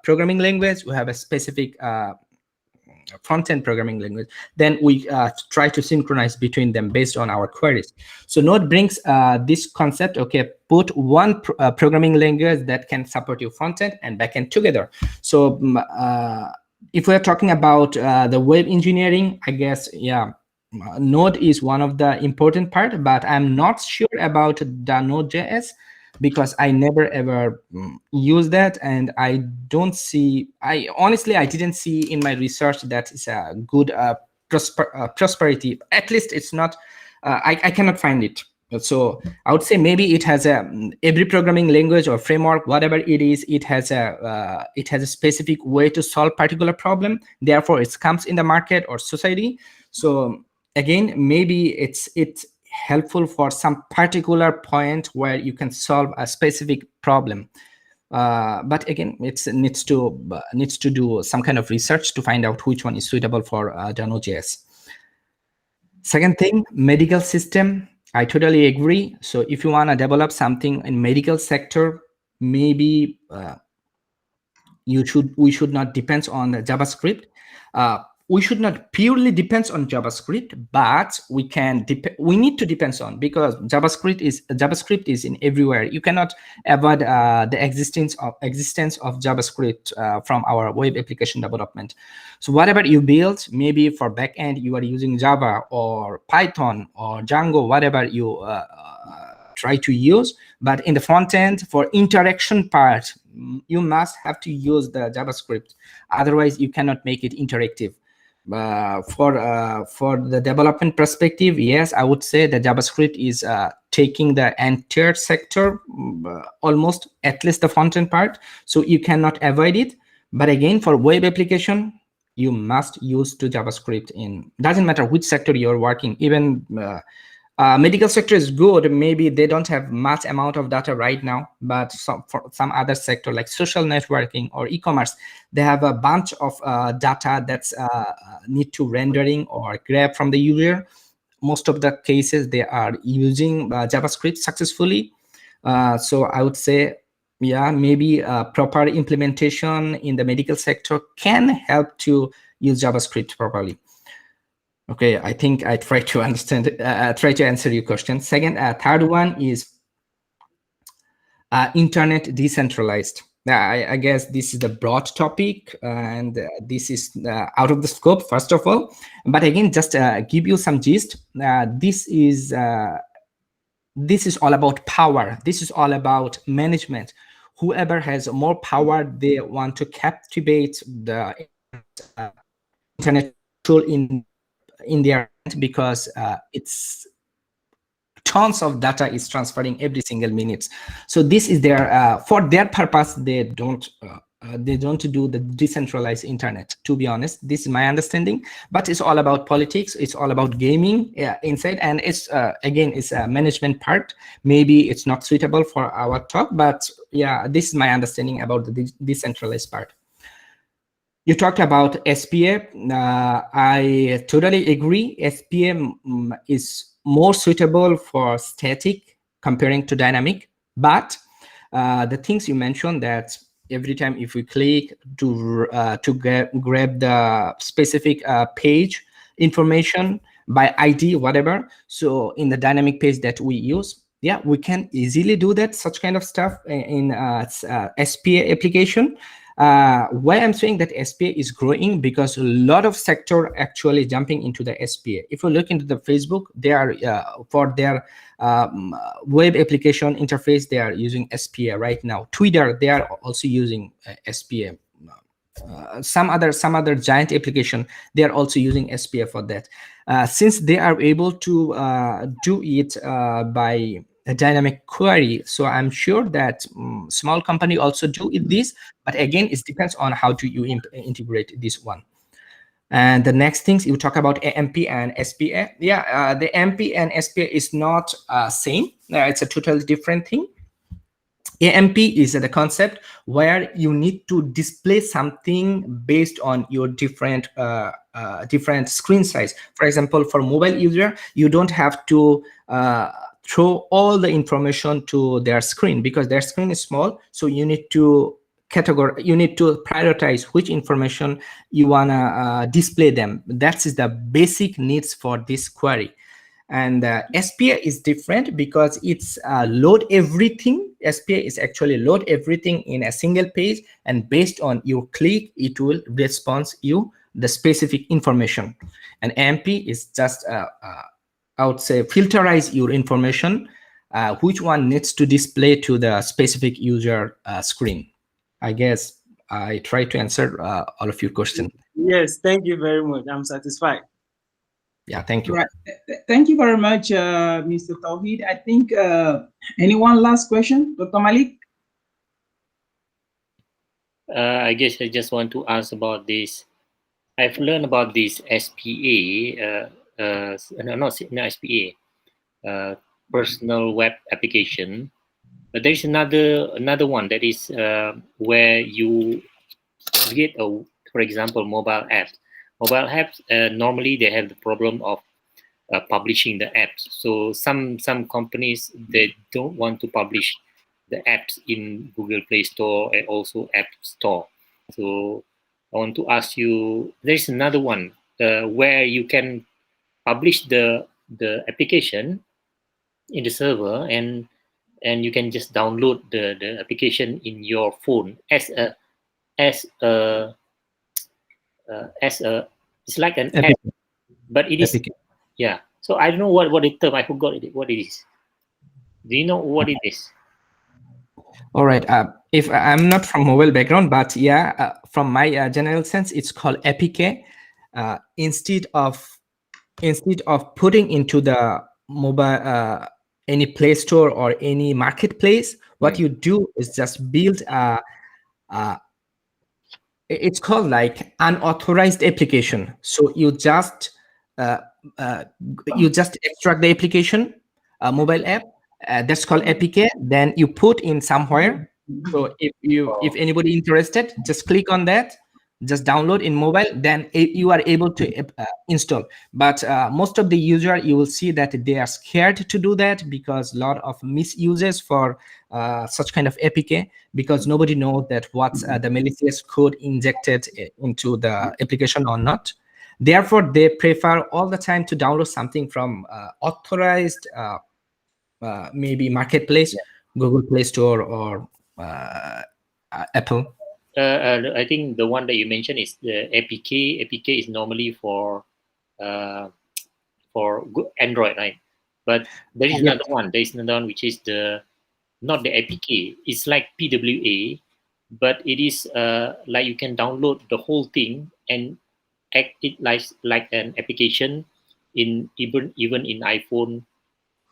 programming language. We have a specific front-end programming language. Then we try to synchronize between them based on our queries. So Node brings this concept, okay, put one programming language that can support your front-end and back-end together. So if we're talking about the web engineering, I guess, yeah, Node is one of the important part, but I'm not sure about the Node.js because I never ever use that, and I don't see. I honestly I didn't see in my research that it's a good prosperity. At least it's not. I cannot find it. So I would say maybe it has a every programming language or framework, whatever it is, it has a specific way to solve particular problem. Therefore, it comes in the market or society. So again, maybe it's helpful for some particular point where you can solve a specific problem. But again, it needs to do some kind of research to find out which one is suitable for Node.js. Second thing, medical system. I totally agree. So if you want to develop something in medical sector, maybe we should not depend on JavaScript. We should not purely depend on JavaScript, but we need to depend on, because JavaScript is in everywhere. You cannot avoid the existence of JavaScript from our web application development. So whatever you build, maybe for backend you are using Java or Python or Django, whatever you try to use, but in the front end for interaction part, you must have to use the JavaScript. Otherwise, you cannot make it interactive. For the development perspective, yes, I would say that JavaScript is taking the entire sector, almost, at least the front end part. So you cannot avoid it. But again, for web application, you must use to JavaScript. Doesn't matter which sector you're working. Even medical sector is good. Maybe they don't have much amount of data right now, but for some other sector like social networking or e-commerce, they have a bunch of data that's need to rendering or grab from the user. Most of the cases they are using JavaScript successfully. So I would say, yeah, maybe proper implementation in the medical sector can help to use JavaScript properly. Okay, I think I try to answer your question. Third one is internet decentralized. I guess this is the broad topic, and this is out of the scope, first of all. But again, just give you some gist. This is all about power. This is all about management. Whoever has more power, they want to captivate the internet tool in their hand, because it's tons of data is transferring every single minute. So this is their for their purpose. They don't do the decentralized internet, to be honest. This is my understanding, but it's all about politics. It's all about gaming inside, and it's again, it's a management part. Maybe it's not suitable for our talk, but yeah, this is my understanding about the decentralized part. You talked about SPA. I totally agree. SPA is more suitable for static comparing to dynamic. But the things you mentioned, that every time if we click to grab the specific page information by ID, whatever, so in the dynamic page that we use, yeah, we can easily do that, such kind of stuff in SPA application. Why I'm saying that SPA is growing, because a lot of sector actually jumping into the SPA. If you look into the Facebook, they are for their web application interface, they are using SPA right now. Twitter, they are also using SPA. Some other giant application, they are also using SPA for that. Since they are able to do it by a dynamic query, so I'm sure that small company also do this, but again, it depends on how do you integrate this one. And the next things you talk about AMP and SPA. Yeah, the AMP and SPA is not same. It's a totally different thing. AMP is the concept where you need to display something based on your different screen size. For example, for mobile user, you don't have to throw all the information to their screen, because their screen is small. So you need to prioritize which information you wanna display them. That's the basic needs for this query. And SPA is different because it's load everything. SPA is actually load everything in a single page, and based on your click, it will respond you the specific information. And AMP is just I would say filterize your information, which one needs to display to the specific user screen. I guess I try to answer all of your questions. Yes, thank you very much. I'm satisfied. Yeah, thank you. Right. Thank you very much, Mr. Tawhid. I think anyone last question, Dr. Malik? I guess I just want to ask about this. I've learned about this SPA, not SPA, personal web application. But there's another one that is where you create for example, mobile apps. Mobile apps normally they have the problem of publishing the apps. So some companies, they don't want to publish the apps in Google Play Store and also App Store. So I want to ask you, there's another one where you can publish the application in the server, and you can just download the application in your phone as a it's like an app, but it is yeah. So I don't know what the term, I forgot what it is. Do you know what it is? All right. If I'm not from mobile background, but yeah, from my general sense, it's called APK. Instead of putting into the mobile any Play Store or any marketplace, what you do is just build it's called like unauthorized application. So you just extract the application, mobile app, that's called APK. Then you put in somewhere. So if anybody interested, just click on that, just download in mobile, then you are able to install. But most of the user, you will see that they are scared to do that because a lot of misuses for such kind of APK, because nobody knows that what's the malicious code injected into the application or not. Therefore, they prefer all the time to download something from authorized maybe marketplace, Google Play Store or Apple. I think the one that you mentioned is the APK. APK is normally for Android, right? But there is another one. There is another one which is not the APK. It's like PWA, but it is like you can download the whole thing and act it like an application in even in iPhone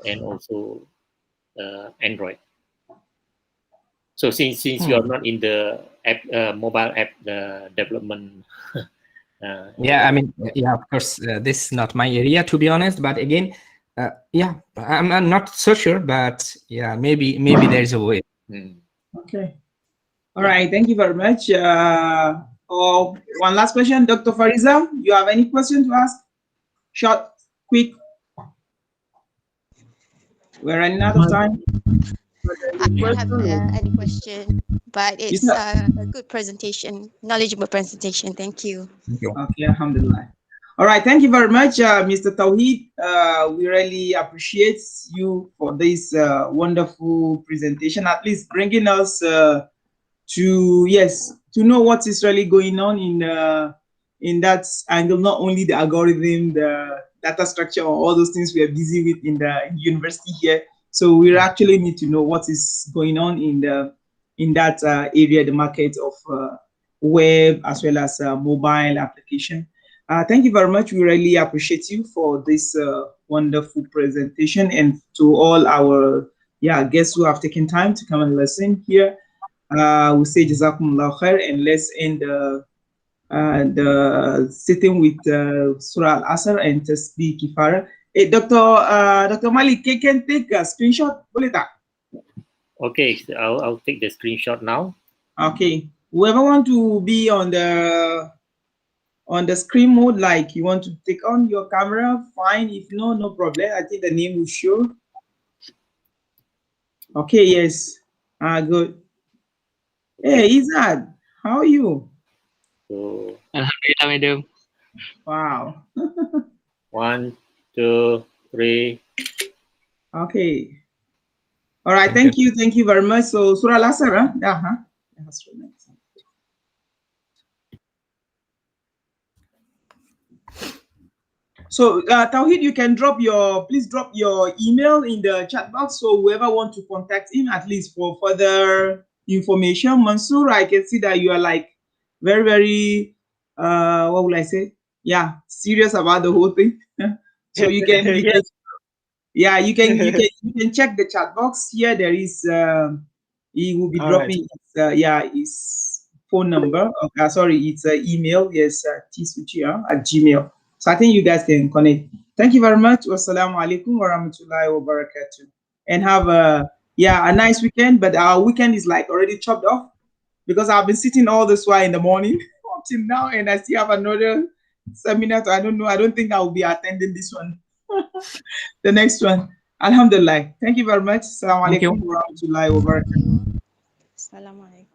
and also Android. So since you are not in the app, mobile app development. Yeah, I mean, yeah, of course, this is not my area, to be honest. But again, yeah, I'm not so sure, but yeah, maybe there's a way. Okay. All right. Thank you very much. One last question, Dr. Fariza. You have any question to ask? Short, quick. We're running out of time. I don't have any question, but it's a good presentation, knowledgeable presentation. Thank you. Okay, alhamdulillah. All right, thank you very much, Mr. Tawhid. We really appreciate you for this wonderful presentation, at least bringing us to know what is really going on in that angle, not only the algorithm, the data structure, or all those things we are busy with in the university here. So we actually need to know what is going on in that area, the market of web as well as mobile application. Thank you very much. We really appreciate you for this wonderful presentation, and to all our guests who have taken time to come and listen here. We say Jazakumullah khair, and let's end the sitting with Surah Al-Asr and Tasbih Kifara. Hey, Dr. Malik, can take a screenshot? Boleh tak? Okay, so I'll take the screenshot now. Okay. Whoever want to be on the screen mode, like you want to take on your camera, fine. If no, no problem. I think the name will show. Okay, yes. Good. Hey, Izad, how are you? So, Alhamdulillah, madam. Wow. 1, 2, 3. Okay. All right. Thank you. Thank you very much. So, Surah Al-Asr, huh? Yeah, huh? That's right. So Tawhid, you can please drop your email in the chat box, so whoever want to contact him, at least for further information. Mansoor, I can see that you are like very, very what will I say? Yeah, serious about the whole thing. So you can yeah, you can check the chat box here. There is he will be dropping his phone number. Sorry, it's email. Yes, tsuchi at Gmail. So I think you guys can connect. Thank you very much. Wassalamu alaikum warahmatullahi wabarakatuh. And have a nice weekend. But our weekend is like already chopped off because I've been sitting all this while in the morning until now, and I still have another seminar. I don't know. I don't think I will be attending this one. The next one. Alhamdulillah. Thank you very much. Assalamu alaikum wa rahmatullahi wa barakatuh. Assalamu alaikum.